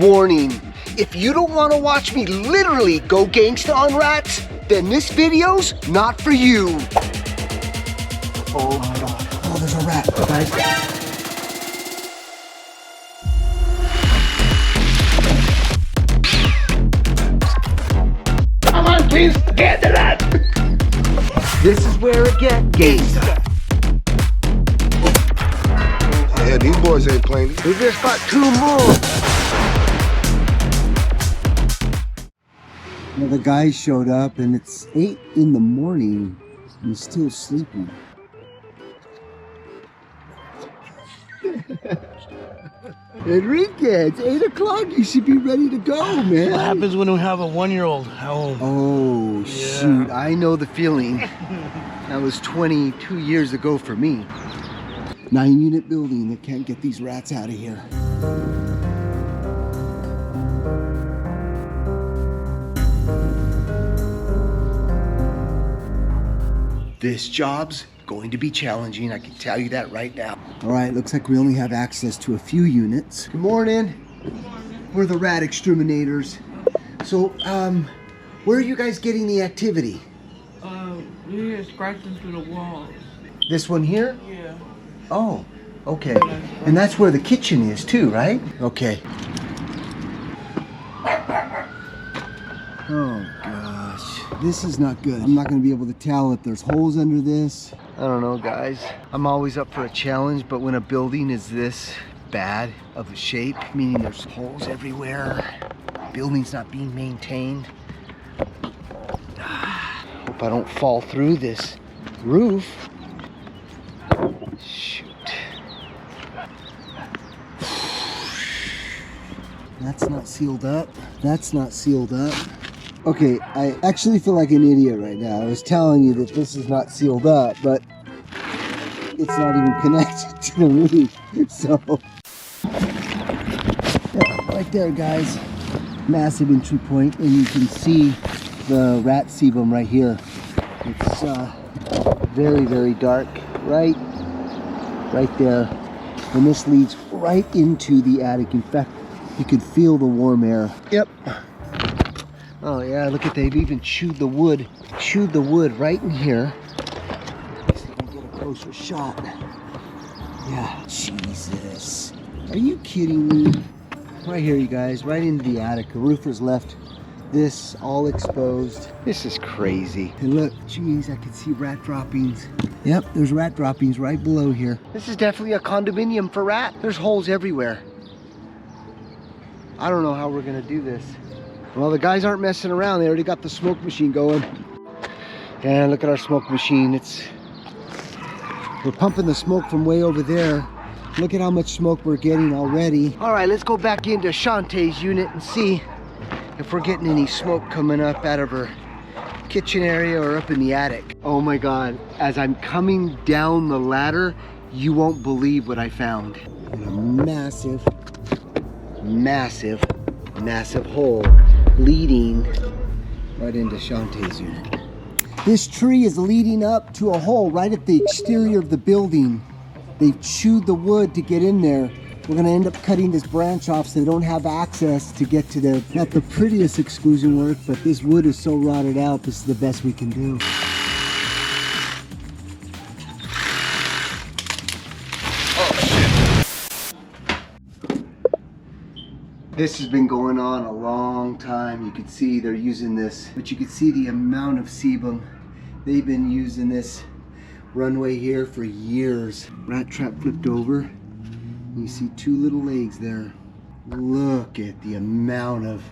Warning, if you don't want to watch me literally go gangsta on rats, then this video's not for you. Oh my God. Oh, there's a rat, guys. Come on, please, get the rat. This is where it gets gangsta. Yeah, these boys ain't playing. We just got 2 more. Well, the guys showed up and it's 8 in the morning and he's still sleeping. Enrique, it's 8 o'clock. You should be ready to go, man. What happens when we have a 1-year-old at home? Oh, shoot. I know the feeling. That was 22 years ago for me. 9-unit building that can't get these rats out of here. This job's going to be challenging, I can tell you that right now. All right, looks like we only have access to a few units. Good morning. Good morning. We're the rat exterminators. So, where are you guys getting the activity? We hear scratching through the walls. This one here? Yeah. Oh, okay. And that's where the kitchen is too, right? Okay. Oh gosh, this is not good. I'm not gonna be able to tell if there's holes under this. I don't know, guys. I'm always up for a challenge, but when a building is this bad of a shape, meaning there's holes everywhere, building's not being maintained, hope I don't fall through this roof. Shoot. That's not sealed up. That's not sealed up. Okay, I actually feel like an idiot right now. I was telling you that this is not sealed up, but it's not even connected to the roof. So, yeah, right there, guys. Massive entry point, and you can see the rat sebum right here. It's very, very dark, right there. And this leads right into the attic. In fact, you could feel the warm air. Yep. Oh yeah, look at, they've even chewed the wood right in here. Let's see if we can get a closer shot. Yeah, Jesus. Are you kidding me? Right here, you guys, right into the attic. The roofers left this all exposed. This is crazy. And look, geez, I can see rat droppings. Yep, there's rat droppings right below here. This is definitely a condominium for rat. There's holes everywhere. I don't know how we're gonna do this. Well, the guys aren't messing around. They already got the smoke machine going. And look at our smoke machine. We're pumping the smoke from way over there. Look at how much smoke we're getting already. All right, let's go back into Shantae's unit and see if we're getting any smoke coming up out of her kitchen area or up in the attic. Oh my God, as I'm coming down the ladder, you won't believe what I found. And a massive hole leading right into Shantae's unit. This tree is leading up to a hole right at the exterior of the building. They've chewed the wood to get in there. We're gonna end up cutting this branch off so they don't have access to get to there. Not the prettiest exclusion work, but this wood is so rotted out, this is the best we can do. This has been going on a long time. You can see they're using this, But you can see the amount of sebum. They've been using this runway here for years. Rat trap flipped over. You see 2 little legs there. Look at the amount of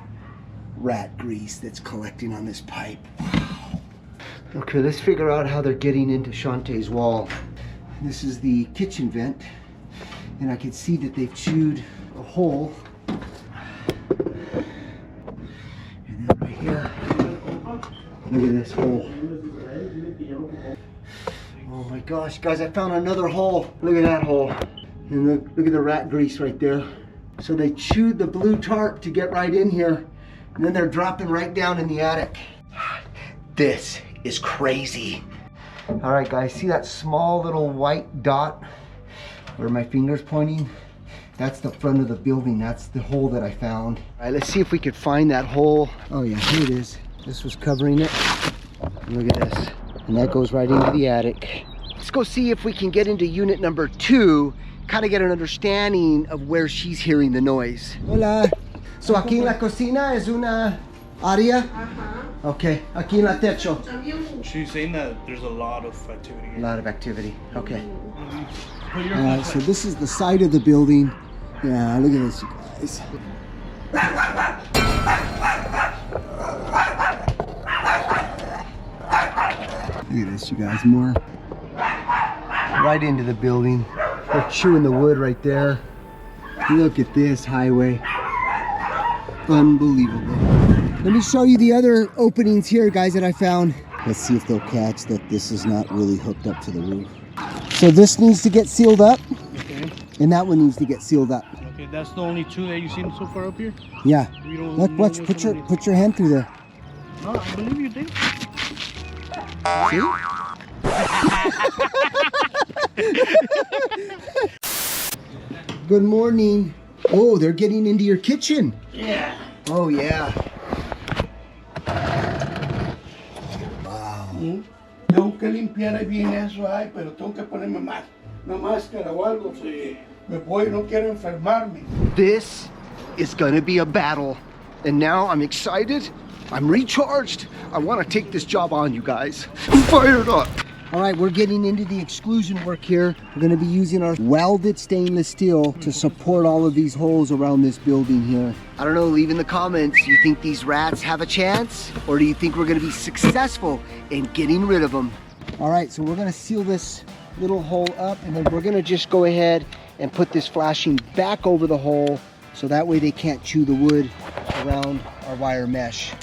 rat grease that's collecting on this pipe. Wow. Okay, let's figure out how they're getting into Shantae's wall. This is the kitchen vent, and I can see that they've chewed a hole. And then right here, look at this hole. Oh my gosh, guys, I found another hole. Look at that hole. And look at the rat grease right there. So they chewed the blue tarp to get right in here, and then they're dropping right down in the attic. This is crazy. All right, guys, see that small little white dot where my finger's pointing? That's the front of the building. That's the hole that I found. All right, let's see if we could find that hole. Oh yeah, here it is. This was covering it. Look at this. And that goes right into the attic. Let's go see if we can get into unit number 2, kind of get an understanding of where she's hearing the noise. Hola. So aquí en la cocina es una área? Okay, aquí en la techo. She's saying that there's a lot of activity. A lot of activity, okay. So this is the side of the building. Yeah, look at this, you guys. Look at this, you guys, more. Right into the building. They're chewing the wood right there. Look at this highway. Unbelievable. Let me show you the other openings here, guys, that I found. Let's see if they'll catch that this is not really hooked up to the roof. So this needs to get sealed up. Okay. And that one needs to get sealed up. Okay, that's the only 2 that you've seen so far up here? Yeah. We don't Look, know watch, which one it is. put your hand through there. No, I believe you did. See? Good morning. Oh, they're getting into your kitchen. Yeah. Oh, yeah. Tengo que limpiar bien eso ahí, pero tengo que ponerme una máscara o algo. Sí. Me voy, no quiero enfermarme. This is gonna be a battle. And now I'm excited. I'm recharged. I wanna take this job on, you guys. I'm fired up. All right, we're getting into the exclusion work here. We're gonna be using our welded stainless steel to support all of these holes around this building here. I don't know, leave in the comments, you think these rats have a chance? Or do you think we're gonna be successful in getting rid of them? All right, so we're gonna seal this little hole up, and then we're gonna just go ahead and put this flashing back over the hole so that way they can't chew the wood around our wire mesh.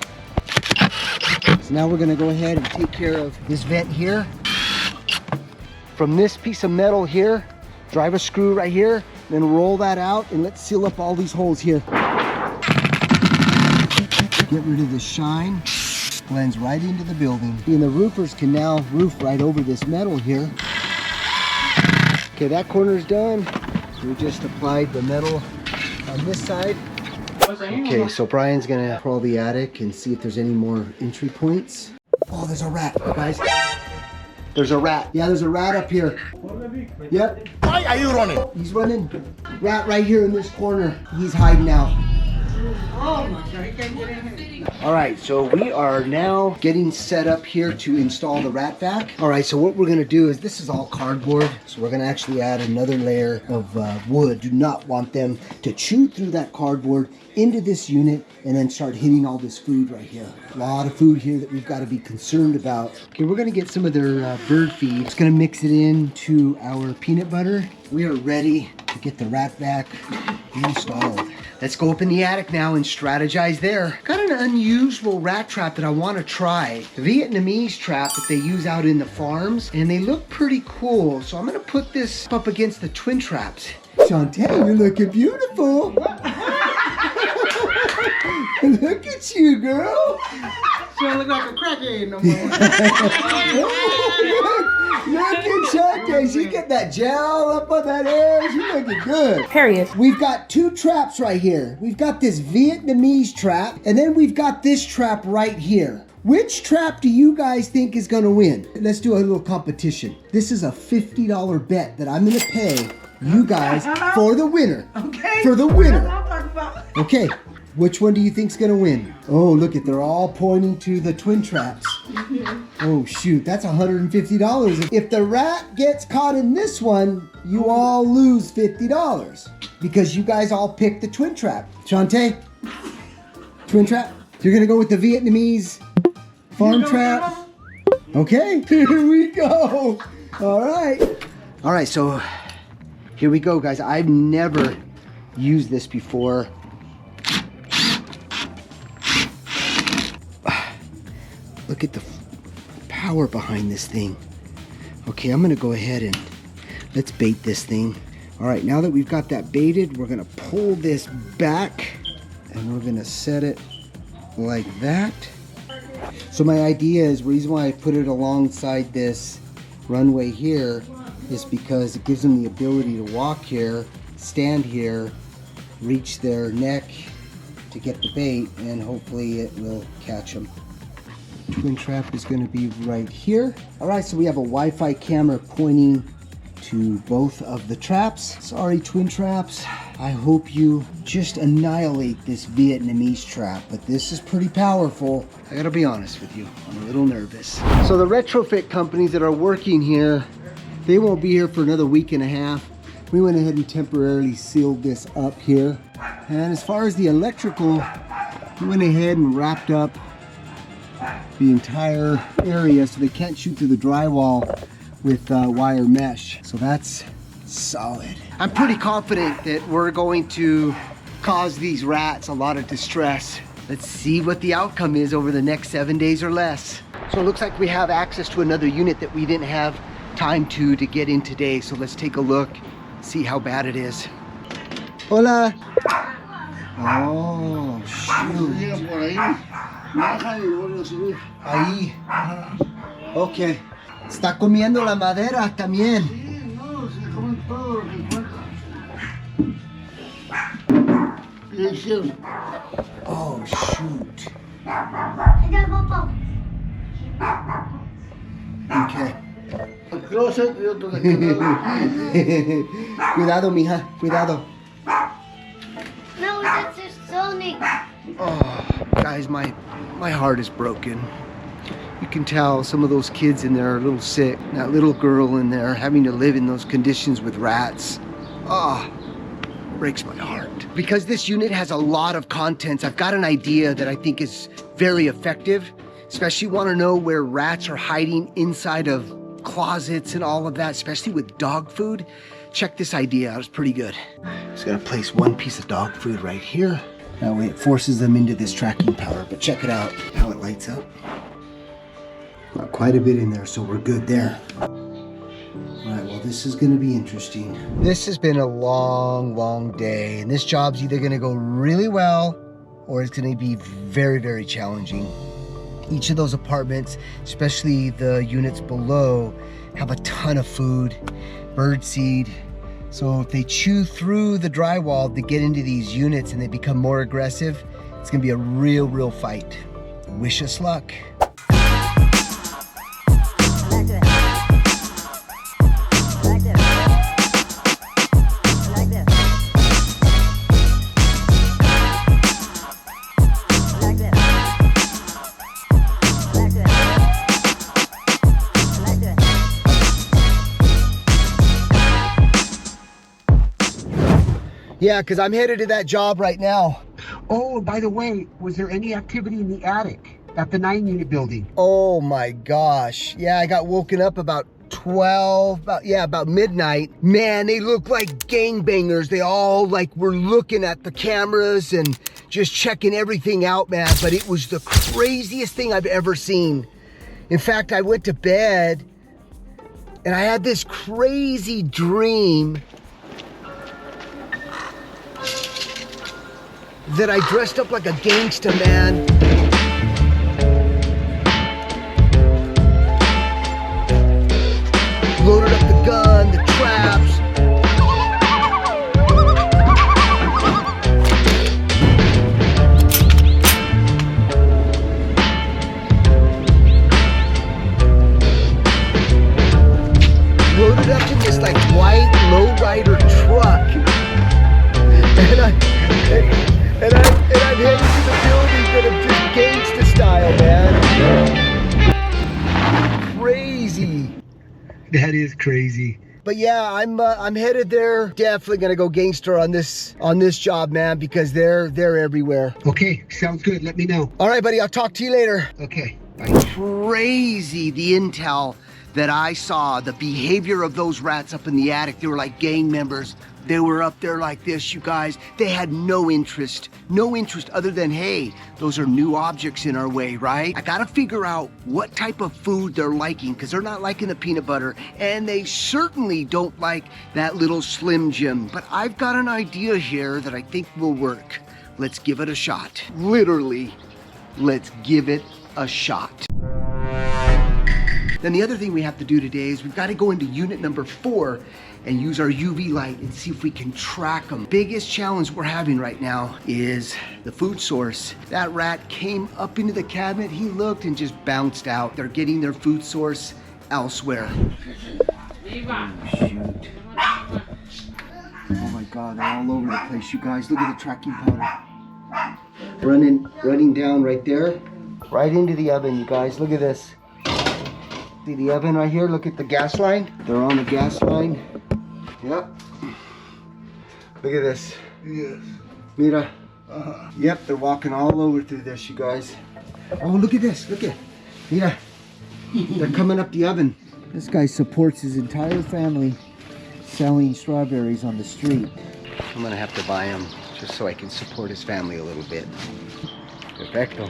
So now we're gonna go ahead and take care of this vent here. From this piece of metal here, drive a screw right here, then roll that out, and let's seal up all these holes here. Get rid of the shine, blends right into the building. And the roofers can now roof right over this metal here. Okay, that corner's done. We just applied the metal on this side. Okay, so Brian's gonna crawl the attic and see if there's any more entry points. Oh, there's a rat, guys. There's a rat. Yeah, there's a rat up here. Yep. Why are you running? He's running. Rat right here in this corner. He's hiding out. Oh my God, he can't get in here. All right, so we are now getting set up here to install the rat vac. All right, so what we're gonna do is, this is all cardboard, so we're gonna actually add another layer of wood. Do not want them to chew through that cardboard into this unit and then start hitting all this food right here. A lot of food here that we've got to be concerned about. Okay, we're gonna get some of their bird feed. Just gonna mix it into our peanut butter. We are ready to get the rat vac installed. Let's go up in the attic now and strategize there. Got an unusual rat trap that I want to try. The Vietnamese trap that they use out in the farms, and they look pretty cool. So I'm gonna put this up against the twin traps. Chantel, you're looking beautiful. Look at you, girl. She don't look like a crackhead no more. Look at Chantel. She get that gel up on that hair. She looking good. Period. We've got 2 traps right here. We've got this Vietnamese trap, and then we've got this trap right here. Which trap do you guys think is gonna win? Let's do a little competition. This is a $50 bet that I'm gonna pay you guys for the winner. Okay. For the winner. That's what I'm talking about. Okay, which one do you think's gonna win? Oh, look at, they're all pointing to the twin traps. Oh shoot, that's $150. If the rat gets caught in this one, you all lose $50 because you guys all picked the twin trap. Shantae, twin trap? You're gonna go with the Vietnamese farm trap? Okay, here we go. All right. All right, so here we go, guys. I've never used this before. Look at the power behind this thing. Okay, I'm gonna go ahead and let's bait this thing. All right, now that we've got that baited, we're gonna pull this back and we're gonna set it like that. So my idea is, the reason why I put it alongside this runway here is because it gives them the ability to walk here, stand here, reach their neck to get the bait, and hopefully it will catch them. Twin trap is going to be right here. All right, so we have a Wi-Fi camera pointing to both of the traps. Sorry, twin traps. I hope you just annihilate this Vietnamese trap, but this is pretty powerful. I gotta be honest with you, I'm a little nervous. So the retrofit companies that are working here, they won't be here for another week and a half. We went ahead and temporarily sealed this up here. And as far as the electrical, we went ahead and wrapped up the entire area so they can't shoot through the drywall with wire mesh. So that's solid. I'm pretty confident that we're going to cause these rats a lot of distress. Let's see what the outcome is over the next 7 days or less. So it looks like we have access to another unit that we didn't have time to get in today. So let's take a look, see how bad it is. Hola. Oh, shoot. Ahí. Ok. Está comiendo la madera también. Oh, shoot. Okay. Cuidado, mija. Cuidado. No, that's just Sonic. Oh, guys, my heart is broken. You can tell some of those kids in there are a little sick. That little girl in there having to live in those conditions with rats. Ah, breaks my heart. Because this unit has a lot of contents, I've got an idea that I think is very effective. Especially want to know where rats are hiding inside of closets and all of that, especially with dog food. Check this idea out, it's pretty good. Just gotta place one piece of dog food right here. That way it forces them into this tracking power, but check it out, how it lights up. Got quite a bit in there, so we're good there. All right, well, this is gonna be interesting. This has been a long, long day, and this job's either gonna go really well, or it's gonna be very, very challenging. Each of those apartments, especially the units below, have a ton of food, bird seed. So if they chew through the drywall to get into these units and they become more aggressive, it's gonna be a real, real fight. Wish us luck. Yeah, because I'm headed to that job right now. Oh, by the way, was there any activity in the attic at the 9-unit building? Oh my gosh. Yeah, I got woken up about 12, about midnight. Man, they look like gangbangers. They all were looking at the cameras and just checking everything out, man. But it was the craziest thing I've ever seen. In fact, I went to bed and I had this crazy dream that I dressed up like a gangsta, man. Loaded up the gun, the traps. Loaded up in this white lowrider truck. And I'm heading to the building, but I'm just gangsta style, man. Crazy. That is crazy. But yeah, I'm headed there. Definitely gonna go gangster on this job, man, because they're everywhere. Okay, sounds good. Let me know. All right, buddy. I'll talk to you later. Okay. Bye. Crazy, the intel that I saw, the behavior of those rats up in the attic. They were like gang members. They were up there like this, you guys. They had no interest other than, hey, those are new objects in our way, right? I gotta figure out what type of food they're liking, because they're not liking the peanut butter, and they certainly don't like that little Slim Jim. But I've got an idea here that I think will work. Let's give it a shot. Literally, let's give it a shot. Then the other thing we have to do today is we've got to go into unit number 4 and use our UV light and see if we can track them. Biggest challenge we're having right now is the food source. That rat came up into the cabinet, he looked and just bounced out. They're getting their food source elsewhere. Shoot. Oh my God, they're all over the place, you guys. Look at the tracking powder. Running down right there, right into the oven, you guys. Look at this. See the oven right here? Look at the gas line. They're on the gas line. Yep. Look at this. Yes. Mira. Yep, they're walking all over through this, you guys. Oh, look at this. Look at. Mira. They're coming up the oven. This guy supports his entire family selling strawberries on the street. I'm gonna have to buy them just so I can support his family a little bit. Perfecto.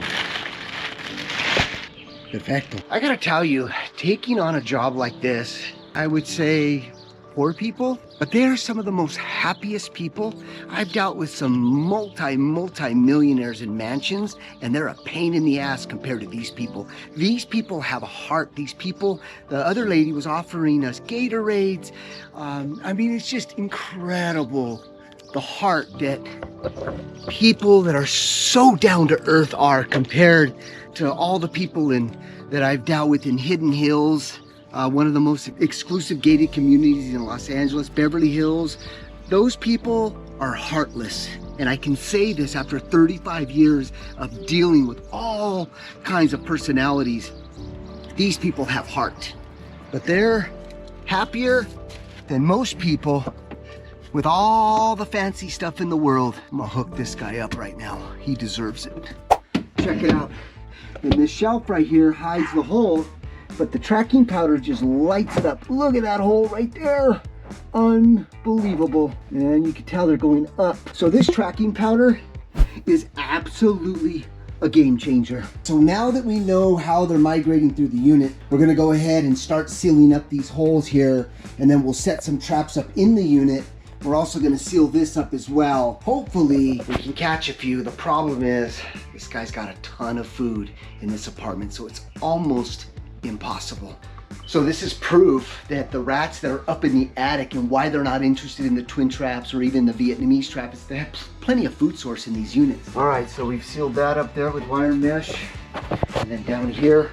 Perfecto. I gotta tell you, taking on a job like this, I would say poor people, but they are some of the most happiest people. I've dealt with some multi-millionaires in mansions, and they're a pain in the ass compared to these people. These people have a heart. These people, the other lady was offering us Gatorades. I mean, it's just incredible the heart that people that are so down to earth are compared to all the people that I've dealt with in Hidden Hills, one of the most exclusive gated communities in Los Angeles, Beverly Hills. Those people are heartless. And I can say this after 35 years of dealing with all kinds of personalities. These people have heart, but they're happier than most people with all the fancy stuff in the world. I'm gonna hook this guy up right now. He deserves it. Check it out. And this shelf right here hides the hole, but the tracking powder just lights it up. Look at that hole right there. Unbelievable. And you can tell they're going up. So this tracking powder is absolutely a game changer. So now that we know how they're migrating through the unit, we're gonna go ahead and start sealing up these holes here, and then we'll set some traps up in the unit. We're also gonna seal this up as well. Hopefully we can catch a few. The problem is this guy's got a ton of food in this apartment, so it's almost impossible. So this is proof that the rats that are up in the attic and why they're not interested in the twin traps or even the Vietnamese trap is they have plenty of food source in these units. All right, so we've sealed that up there with wire mesh. And then down here,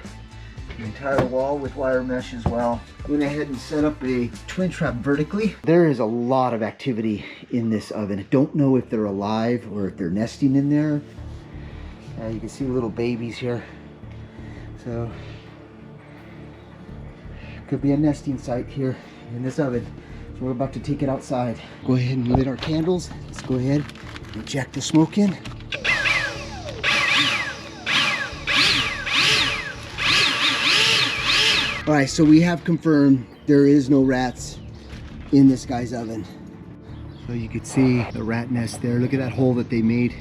the entire wall with wire mesh as well. Went ahead and set up a twin trap vertically. There is a lot of activity in this oven. I don't know if they're alive or if they're nesting in there. You can see little babies here. So, could be a nesting site here in this oven. So we're about to take it outside. Go ahead and lit our candles. Let's go ahead and inject the smoke in. All right, so we have confirmed there is no rats in this guy's oven. So you can see the rat nest there. Look at that hole that they made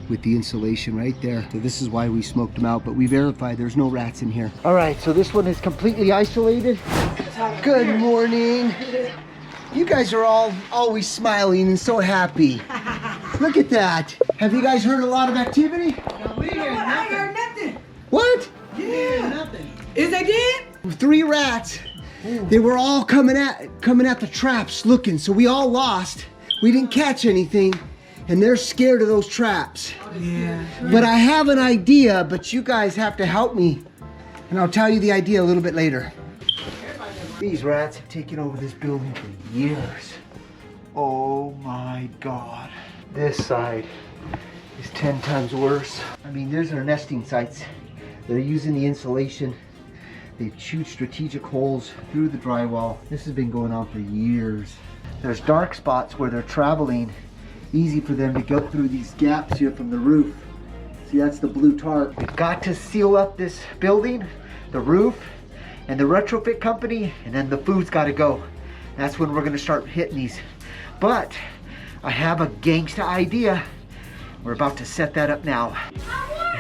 with the insulation right there. So this is why we smoked them out, but we verified there's no rats in here. All right, so this one is completely isolated. Good morning. You guys are all always smiling and so happy. Look at that. Have you guys heard a lot of activity? I heard nothing. What? Yeah. Nothing. Is they did? 3 rats. They were all coming at the traps looking, so we all lost. We didn't catch anything, and they're scared of those traps. Yeah. But I have an idea, but you guys have to help me, and I'll tell you the idea a little bit later. These rats have taken over this building for years. Oh my God. This side is 10 times worse. I mean, there's their nesting sites. They're using the insulation. They've chewed strategic holes through the drywall. This has been going on for years. There's dark spots where they're traveling. Easy for them to go through these gaps here from the roof. See, that's the blue tarp. We've got to seal up this building, the roof, and the retrofit company, and then the food's got to go. That's when we're gonna start hitting these. But I have a gangsta idea. We're about to set that up now.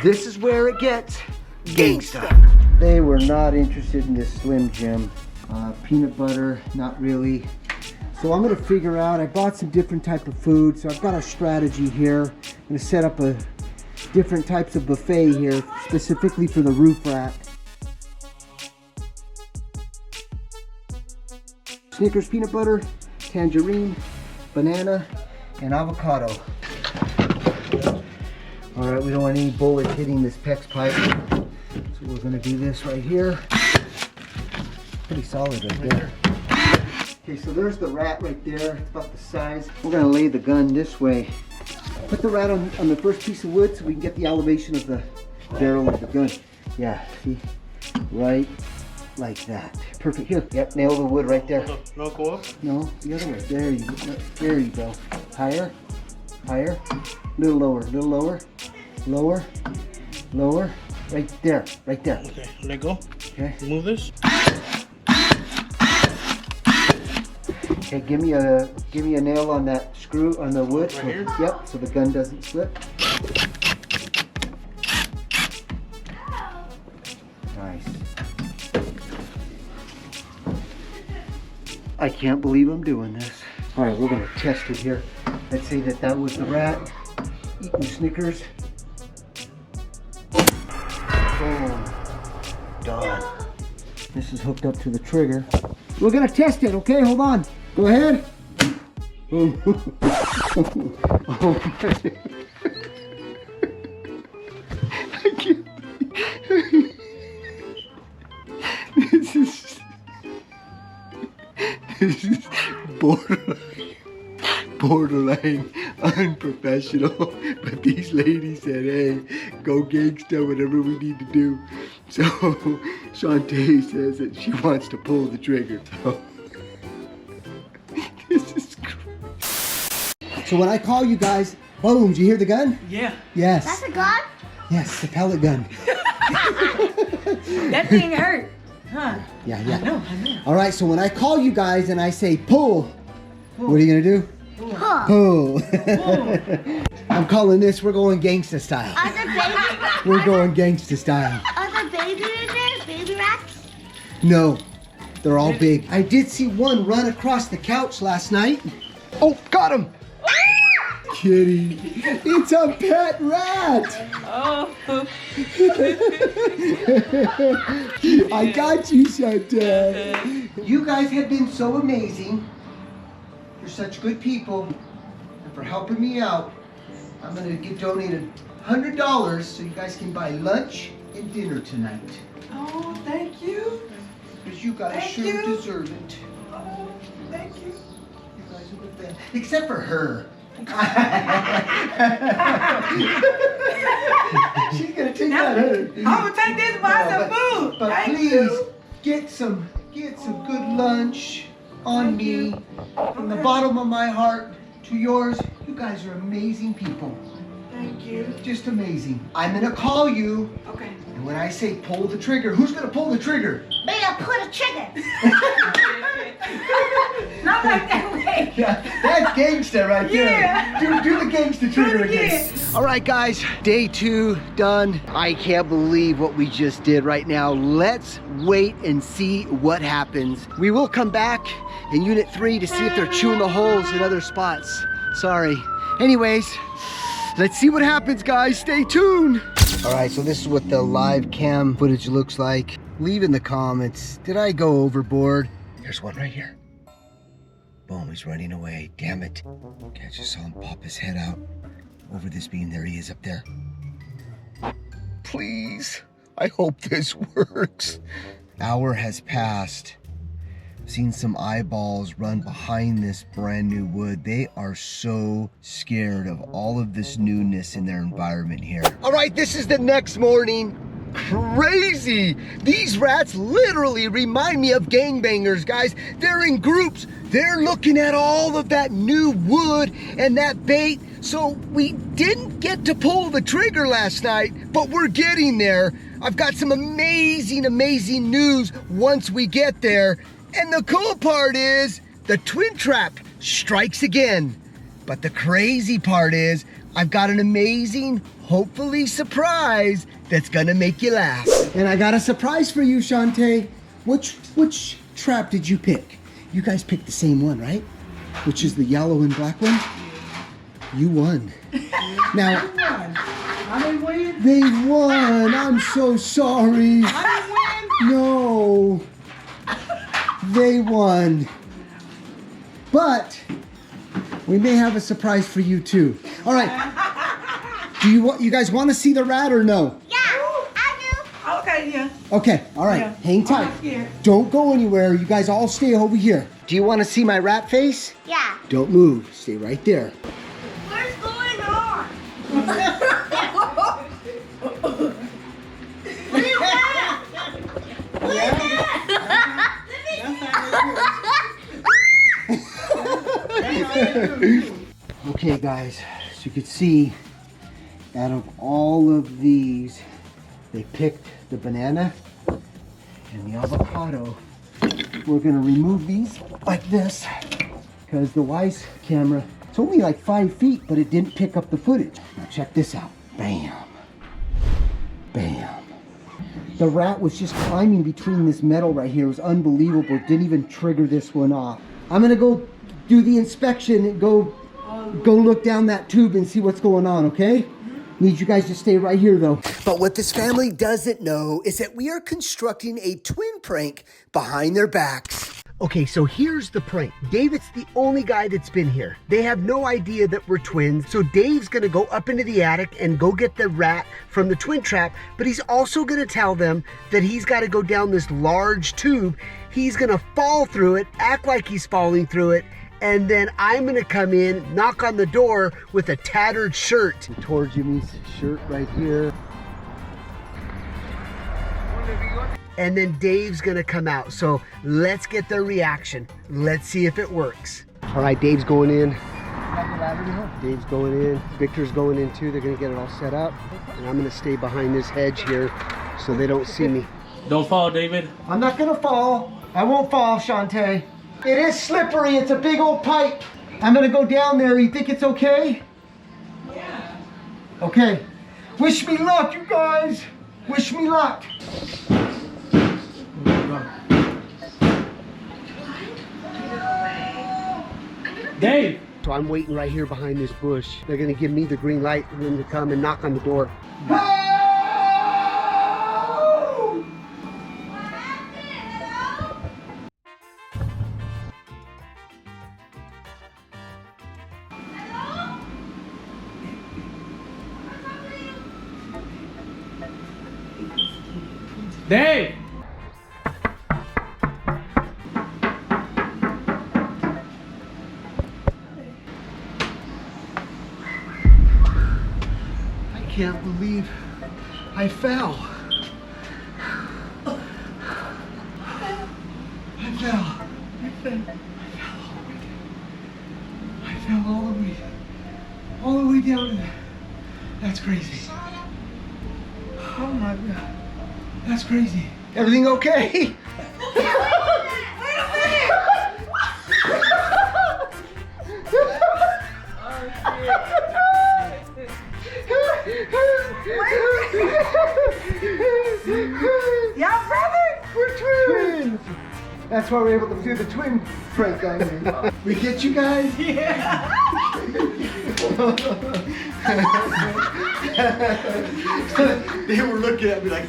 This is where it gets gangsta. They were not interested in this Slim Jim. Peanut butter, not really. So I'm gonna figure out, I bought some different type of food, so I've got a strategy here. I'm gonna set up a different types of buffet here, specifically for the roof rat. Snickers peanut butter, tangerine, banana, and avocado. All right, we don't want any bullets hitting this PEX pipe. So we're gonna do this right here. Pretty solid right there. Okay, so there's the rat right there. It's about the size. We're gonna lay the gun this way. Put the rat on the first piece of wood so we can get the elevation of the barrel of the gun. Yeah, see? Right like that. Perfect. Here, yep, nail the wood right there. No, go up. No, the other way. There you go. There you go. Higher, higher, little lower, little lower, lower, lower. Right there, right there. Okay, let go. Okay. Move this. Okay, give me a nail on that screw on the wood. Right here? Yep, so the gun doesn't slip. Nice. I can't believe I'm doing this. All right, we're gonna test it here. Let's say that was the rat eating Snickers. Boom. Done. This is hooked up to the trigger. We're gonna test it, okay? Hold on. Go ahead. Oh. I can't. This is borderline unprofessional. But these ladies said, hey, go gangsta, whatever we need to do. So Shantae says that she wants to pull the trigger. So. This is crazy. So when I call you guys, boom, did you hear the gun? Yeah. Yes. That's a gun? Yes, the pellet gun. That thing hurt. Huh? Yeah. I know. All right, so when I call you guys and I say pull, what are you gonna do? Huh. Pull. I'm calling this, we're going gangsta style. Are there baby? We're going gangsta style. Are there babies in there? Baby rats? No, they're all big. I did see one run across the couch last night. Oh, got him! Kitty, it's a pet rat! Oh. I got you, Chantal. You guys have been so amazing. You're such good people. And for helping me out, I'm gonna get donated $100 so you guys can buy lunch and dinner tonight. Oh, thank you. Because you guys Thank sure you. deserve it. Oh, thank you. You guys are the best. Except for her. She's gonna take that home. I'm gonna take this and buy some food. But Thank please you. get some good lunch on Thank me. you. From the Okay. bottom of my heart to yours. You guys are amazing people. Thank you. Just amazing. I'm gonna call you, Okay. and when I say pull the trigger, who's gonna pull the trigger? Better put a trigger. Not like that way. Yeah, that's gangsta right there. Yeah. Do the gangsta trigger again. All right, guys, day 2 done. I can't believe what we just did right now. Let's wait and see what happens. We will come back in Unit 3 to see if they're chewing the holes in other spots. Sorry. Anyways, let's see what happens, guys. Stay tuned. All right, so this is what the live cam footage looks like. Leave in the comments, did I go overboard? There's one right here. Boom, he's running away. Damn it. Okay, I just saw him pop his head out over this beam. There he is up there. Please, I hope this works. Hour has passed. Seen some eyeballs run behind this brand new wood. They are so scared of all of this newness in their environment here. All right, this is the next morning. Crazy! These rats literally remind me of gangbangers, guys. They're in groups. They're looking at all of that new wood and that bait. So we didn't get to pull the trigger last night, but we're getting there. I've got some amazing news once we get there. And the cool part is the twin trap strikes again. But the crazy part is I've got an amazing, hopefully surprise that's gonna make you laugh. And I got a surprise for you, Shantae. Which trap did you pick? You guys picked the same one, right? Which is the yellow and black one? You won. Now, I didn't win. they won. I'm so sorry. I didn't win. No. They won. but we may have a surprise for you too. All right. Do you guys want to see the rat or no? Yeah, I do. Okay, yeah. Okay, all right. Yeah. Hang tight. I'm scared. Don't go anywhere. You guys all stay over here. Do you want to see my rat face? Yeah. Don't move. Stay right there. What's going on? What is that? What is that? Okay, guys. So you can see, out of all of these, they picked the banana and the avocado. We're gonna remove these like this because the Wise camera, it's only like 5 feet, but it didn't pick up the footage. Now check this out. Bam. Bam. The rat was just climbing between this metal right here. It was unbelievable. It didn't even trigger this one off. I'm gonna go do the inspection and go look down that tube and see what's going on, okay? Need you guys to stay right here though. But what this family doesn't know is that we are constructing a twin prank behind their backs. Okay, so here's the prank. David's the only guy that's been here. They have no idea that we're twins, so Dave's gonna go up into the attic and go get the rat from the twin trap, but he's also gonna tell them that he's gotta go down this large tube. He's gonna fall through it, act like he's falling through it, and then I'm gonna come in, knock on the door with a tattered shirt. Towards Jimmy's shirt right here. And then Dave's gonna come out. So let's get their reaction. Let's see if it works. All right, Dave's going in. Dave's going in. Victor's going in too. They're gonna get it all set up. And I'm gonna stay behind this hedge here so they don't see me. Don't fall, David. I'm not gonna fall. I won't fall, Shantae. It is slippery. It's a big old pipe. I'm gonna go down there. You think it's okay? Yeah. Okay. Wish me luck, you guys. Wish me luck. Dave! So I'm waiting right here behind this bush. They're gonna give me the green light for them to come and knock on the door. Dave! I can't believe I fell. I fell all the way down to that. That's crazy. Oh my God. That's crazy. Everything okay? Y'all brothers? We're twins. That's why we're able to do the twin prank on you. We get you guys? Yeah. They were looking at me like,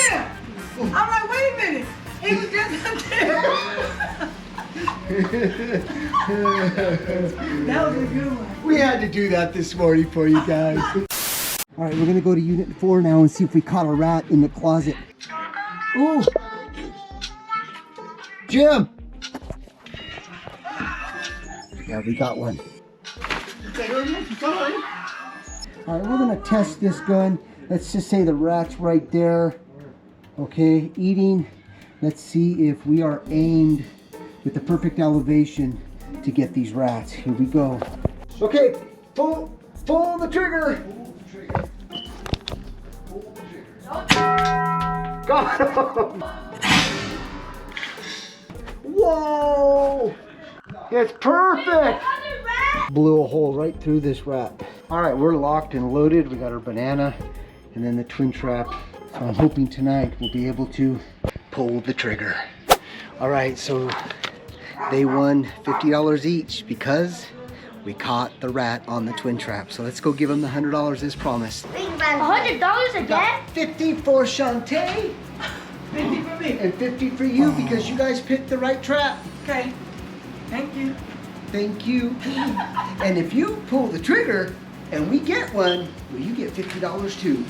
Yeah. I'm like, wait a minute. He was just up there. That was a good one. we had to do that this morning for you guys. All right, we're gonna go to Unit 4 now and see if we caught a rat in the closet. Ooh. Jim. Yeah, we got one. All right, we're gonna test this gun. Let's just say the rat's right there. Okay, eating. Let's see if we are aimed with the perfect elevation to get these rats. Here we go. Okay, pull the trigger. Got him. Whoa! It's perfect. Blew a hole right through this rat. All right, we're locked and loaded. We got our banana and then the twin trap. So I'm hoping tonight we'll be able to pull the trigger. All right, so they won $50 each because we caught the rat on the twin trap. So let's go give them the $100 as promised. $100 again? 50 for Shantae 50 for me. and 50 for you because you guys picked the right trap. Okay. Thank you. Thank you. And if you pull the trigger and we get one, well, you get $50 too.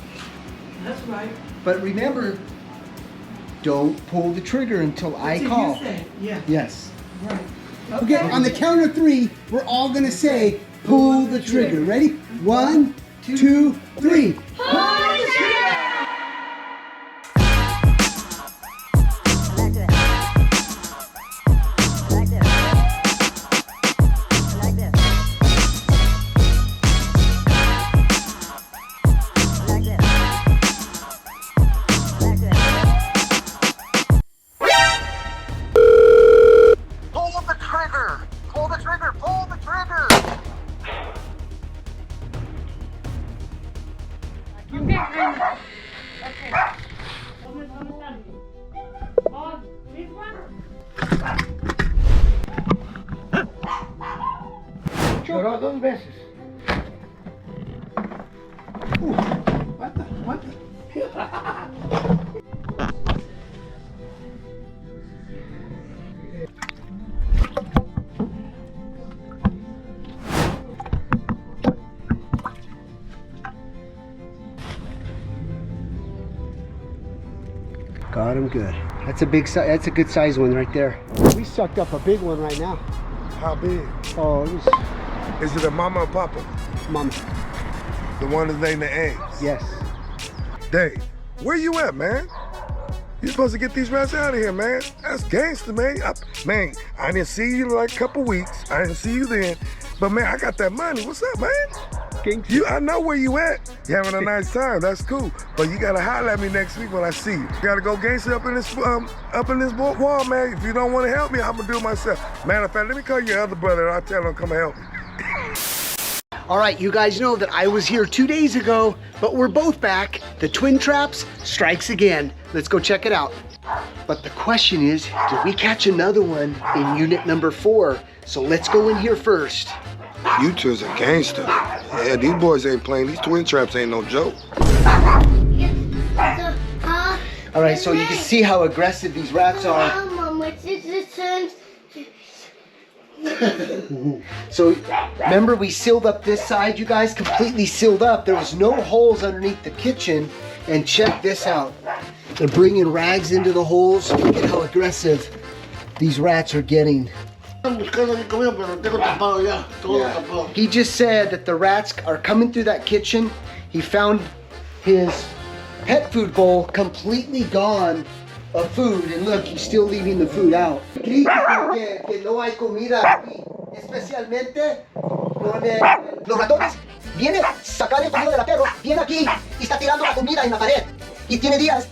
That's right. But remember, don't pull the trigger until I Until call. you say, yeah. Yes. Right. Okay, on the count of 3, we're all gonna say, pull the trigger. Ready? 1, 2, 3. Pull the trigger! Pull the trigger! Pull the trigger! Pull the trigger! Lloró 2 veces. Aguanta. Got him good. That's a big size. That's a good size one right there. We sucked up a big one right now. How big? Oh, it was Is it a mama or papa? mom. The one that's laying the eggs? Yes. Dave, where you at, man? You supposed to get these rats out of here, man. That's gangster, man. Man, I didn't see you in like a couple weeks. I didn't see you then. But man, I got that money. What's up, man? I know where you at. You having a nice time. That's cool. But you gotta holler at me next week when I see you. You gotta go gangster up in this wall, man. If you don't want to help me, I'm gonna do it myself. Matter of fact, let me call your other brother and I'll tell him to come and help me. All right, you guys know that I was here 2 days ago, but we're both back. The twin traps strikes again. Let's go check it out. But the question is, did we catch another one in unit number 4? So let's go in here first. You two's a gangster. Yeah, these boys ain't playing. These twin traps ain't no joke. All right, so you can see how aggressive these rats are. So remember, we sealed up this side, you guys, completely sealed up. There was no holes underneath the kitchen. And check this out. They're bringing rags into the holes. Look at how aggressive these rats are getting. Yeah. He just said that the rats are coming through that kitchen. He found his pet food bowl completely gone of food, and look, he's still leaving the food out. Crítico que no hay comida aquí, especialmente con los ratones. Viene a sacar el comida del perro, viene aquí y está tirando la comida en la pared. Y tiene días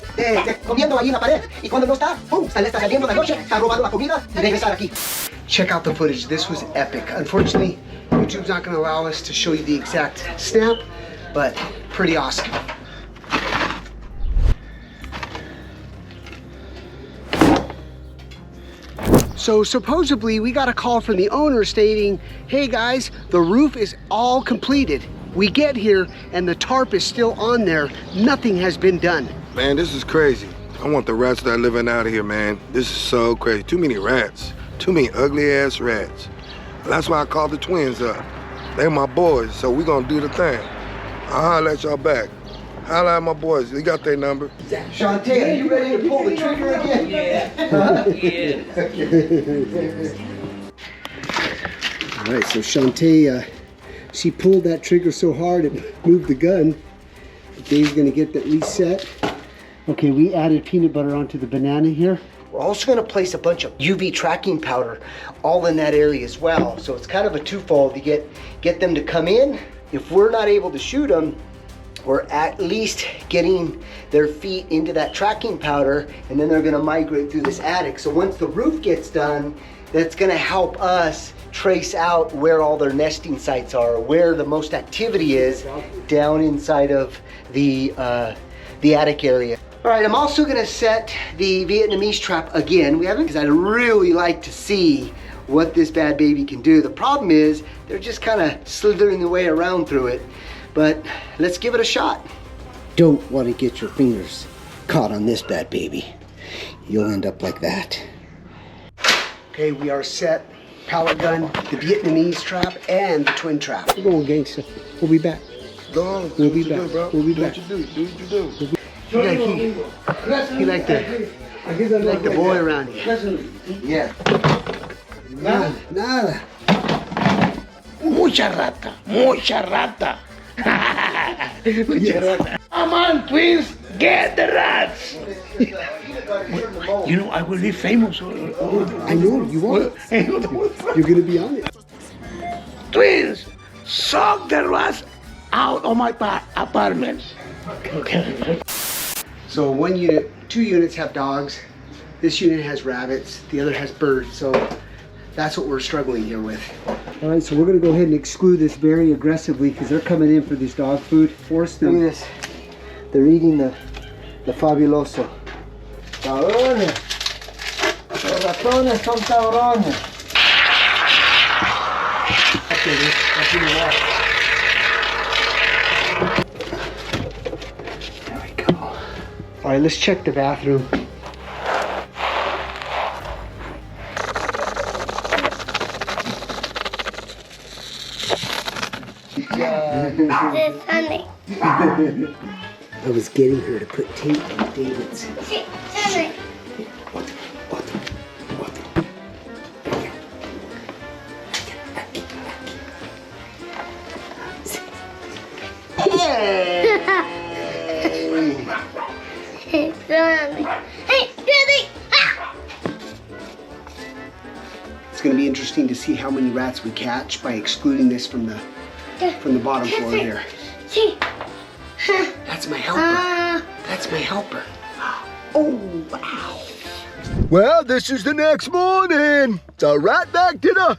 comiendo ahí en la pared. Y cuando no está, ¡pum! Le está saliendo de noche, está robando la comida y regresar aquí. Check out the footage. This was epic. Unfortunately, YouTube's not going to allow us to show you the exact snap, but pretty awesome. So supposedly we got a call from the owner stating, hey guys, the roof is all completed. We get here and the tarp is still on there. Nothing has been done. Man, this is crazy. I want the rats that are living out of here, man. This is so crazy. Too many rats. Too many ugly ass rats. That's why I called the twins up. They're my boys, so we gonna do the thing. I'll holler at y'all back. Holla at my boys. They got their number. Shantae, are you ready to pull the trigger again? All right, so Shantae, she pulled that trigger so hard it moved the gun. Dave's gonna get that reset. Okay, we added peanut butter onto the banana here. We're also gonna place a bunch of UV tracking powder all in that area as well. So it's kind of a twofold to get them to come in. If we're not able to shoot them, we're at least getting their feet into that tracking powder, and then they're gonna migrate through this attic. So once the roof gets done, that's gonna help us trace out where all their nesting sites are, where the most activity is down inside of the attic area. All right, I'm also gonna set the Vietnamese trap again. We haven't, because I'd really like to see what this bad baby can do. The problem is they're just kind of slithering their way around through it. But let's give it a shot. Don't want to get your fingers caught on this bad baby. You'll end up like that. Okay, we are set pellet gun, the Vietnamese trap, and the twin trap. We're going gangster. We'll be back. Go on. We'll be Do what you back. do, bro. We'll be Do back. what you do. Do what you do. He like the boy around here. Yeah. Nada. Mucha rata, mucha rata. Mucha rata. Come on, twins, get the rats. You know, I will be famous. I know, you are. You're gonna be on it. Twins, suck the rats out of my apartment. So 1 unit, 2 units have dogs. This unit has rabbits. The other has birds. So that's what we're struggling here with. All right, so we're gonna go ahead and exclude this very aggressively because they're coming in for this dog food. Force them. Look at this. They're eating the fabuloso. Cabrones. Los ratones son cabrones. Okay, that's in the water. There we go. All right, let's check the bathroom. It's funny. I was getting her to put tape on David's. See, funny. It's funny. Hey, Daddy! Ah! It's going to be interesting to see how many rats we catch by excluding this from the bottom floor here. See. That's my helper. That's my helper. Oh, wow. Well, this is the next morning. The ratback dinner.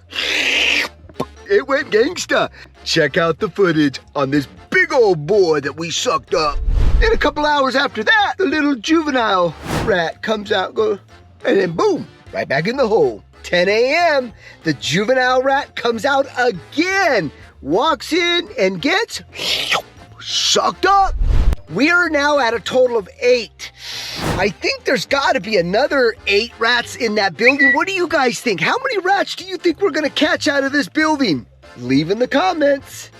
It went gangsta. Check out the footage on this big old boy that we sucked up. And a couple hours after that, the little juvenile rat comes out, goes, and then boom, right back in the hole. 10 a.m., the juvenile rat comes out again, walks in and gets sucked up. We are now at a total of 8. I think there's got to be another 8 rats in that building. What do you guys think? How many rats do you think we're going to catch out of this building? Leave in the comments.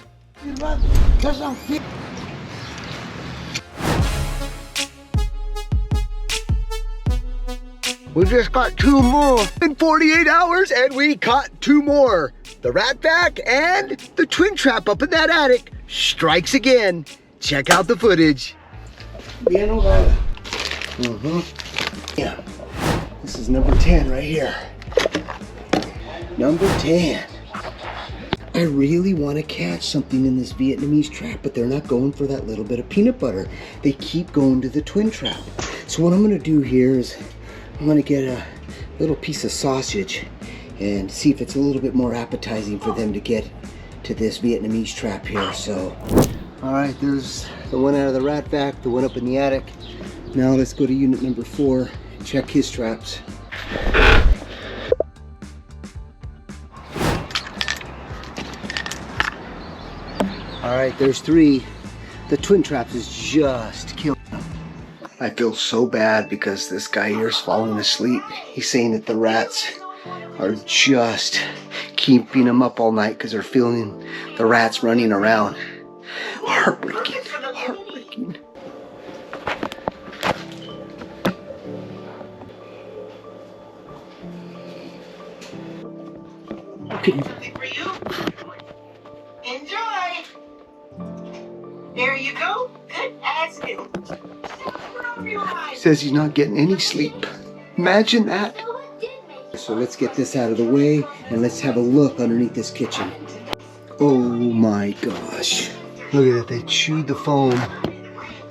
We just got 2 more in 48 hours, and we caught 2 more. The ratback and the twin trap up in that attic strikes again. Check out the footage. Yeah. This is number 10 right here. Number 10. I really want to catch something in this Vietnamese trap, but they're not going for that little bit of peanut butter. They keep going to the twin trap. So what I'm going to do here is I'm going to get a little piece of sausage and see if it's a little bit more appetizing for them to get to this Vietnamese trap here. So, all right, there's the one out of the rat vac, the one up in the attic. Now let's go to unit number 4, check his traps. All right, there's 3. The twin traps is just killing them. I feel so bad because this guy here is falling asleep. He's saying that the rats are just keeping him up all night because they're feeling the rats running around. Heartbreaking, heartbreaking. Okay. For you. Enjoy. There you go. Good as new. Says he's not getting any sleep. Imagine that. So let's get this out of the way and let's have a look underneath this kitchen. Oh my gosh. Look at that, they chewed the foam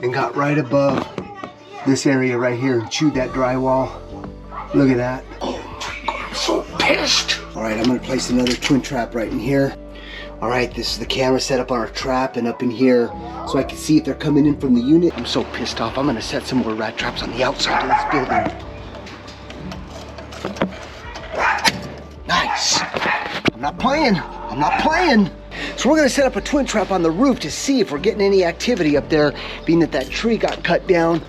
and got right above this area right here and chewed that drywall. Look at that. Oh my God, I'm so pissed. All right, I'm gonna place another twin trap right in here. All right, this is the camera set up on our trap and up in here so I can see if they're coming in from the unit. I'm so pissed off. I'm gonna set some more rat traps on the outside of this building. Nice. I'm not playing. I'm not playing. So we're gonna set up a twin trap on the roof to see if we're getting any activity up there, being that that tree got cut down.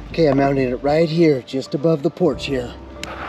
Okay, I mounted it right here, just above the porch here.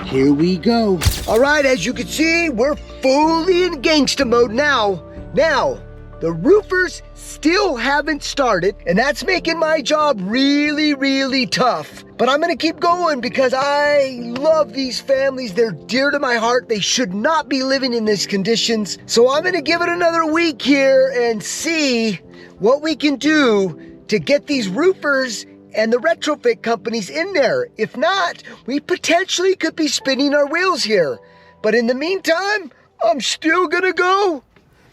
Here we go. All right, as you can see, we're fully in gangsta mode now. Now, the roofers still haven't started, and that's making my job really, really tough. But I'm gonna keep going because I love these families. They're dear to my heart. They should not be living in these conditions. So I'm gonna give it another week here and see what we can do to get these roofers and the retrofit companies in there. If not, we potentially could be spinning our wheels here. But in the meantime, I'm still gonna go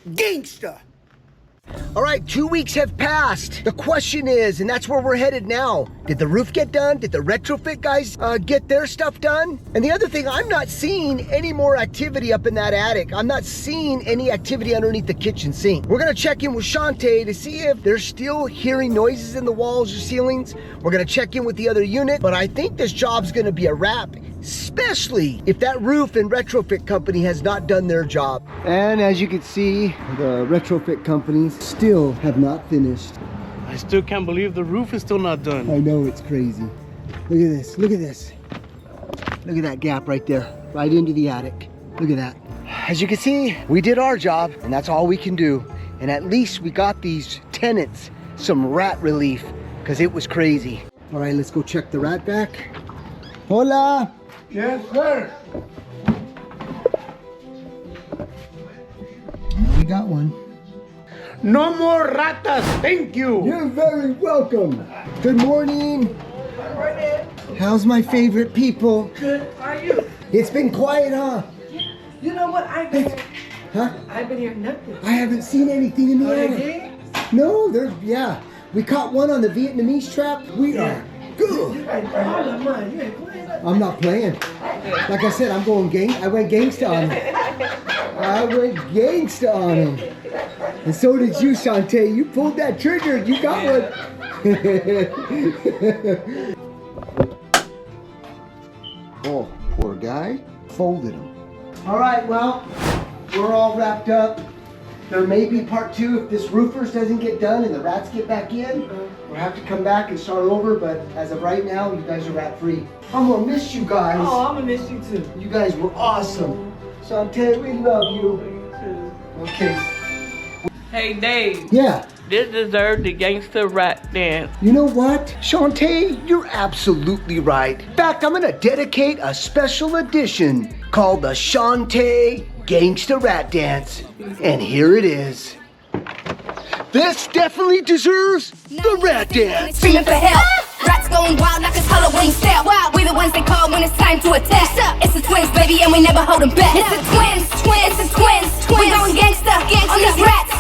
gangsta. All right, 2 weeks have passed. The question is, and that's where we're headed now, did the roof get done? Did the retrofit guys get their stuff done? And the other thing, I'm not seeing any more activity up in that attic. I'm not seeing any activity underneath the kitchen sink. We're gonna check in with Shantae to see if they're still hearing noises in the walls or ceilings. We're gonna check in with the other unit, but I think this job's gonna be a wrap, especially if that roof and retrofit company has not done their job. And as you can see, the retrofit companies still have not finished. I still can't believe the roof is still not done. I know, it's crazy. Look at this, look at this. Look at that gap right there, right into the attic. Look at that. As you can see, we did our job, and that's all we can do. And at least we got these tenants some rat relief, because it was crazy. All right, let's go check the rat back. Hola. Yes, sir. We got one. No more ratas, thank you. You're very welcome. Good morning. How's my favorite people? Good. How are you? It's been quiet, huh? You know what? I've been Huh? here nothing. I haven't seen anything in the Oh, they attic. did? No, yeah. We caught one on the Vietnamese trap. We are good. You ain't all the money. You ain't playing that. I'm not playing. Like I said, I went gangsta on him. I went gangsta on him. And so did you, Shantae. You pulled that trigger. You got one. Oh, poor guy. Folded him. All right, well, we're all wrapped up. There may be part 2 if this roofers doesn't get done and the rats get back in. We'll have to come back and start over, but as of right now, you guys are rat free. I'm gonna miss you guys. Oh, I'm gonna miss you too. You guys were awesome. Shantae, we love you. Okay. Hey, Dave. Yeah. This deserved the gangster rat dance. You know what? Shantae, you're absolutely right. In fact, I'm gonna dedicate a special edition called the Shantae Gangsta Rat Dance. And here it is. This definitely deserves the rat dance. Screaming for help. Rats going wild like it's Halloween style. We the ones they call when it's time to attack. It's the twins, baby, and we never hold them back. It's the twins. We going gangsta on these rats.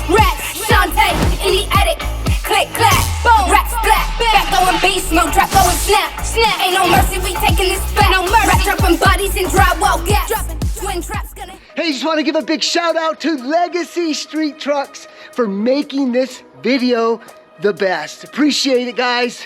Shantae in the attic. Click, clack, boom. Rats black. Back going beast mode. Trap going snap. Ain't no mercy, we taking this back. No mercy. Rat dropping bodies in drywall gaps. Twin traps gonna. Hey, just want to give a big shout out to Legacy Street Trucks for making this video the best. Appreciate it, guys.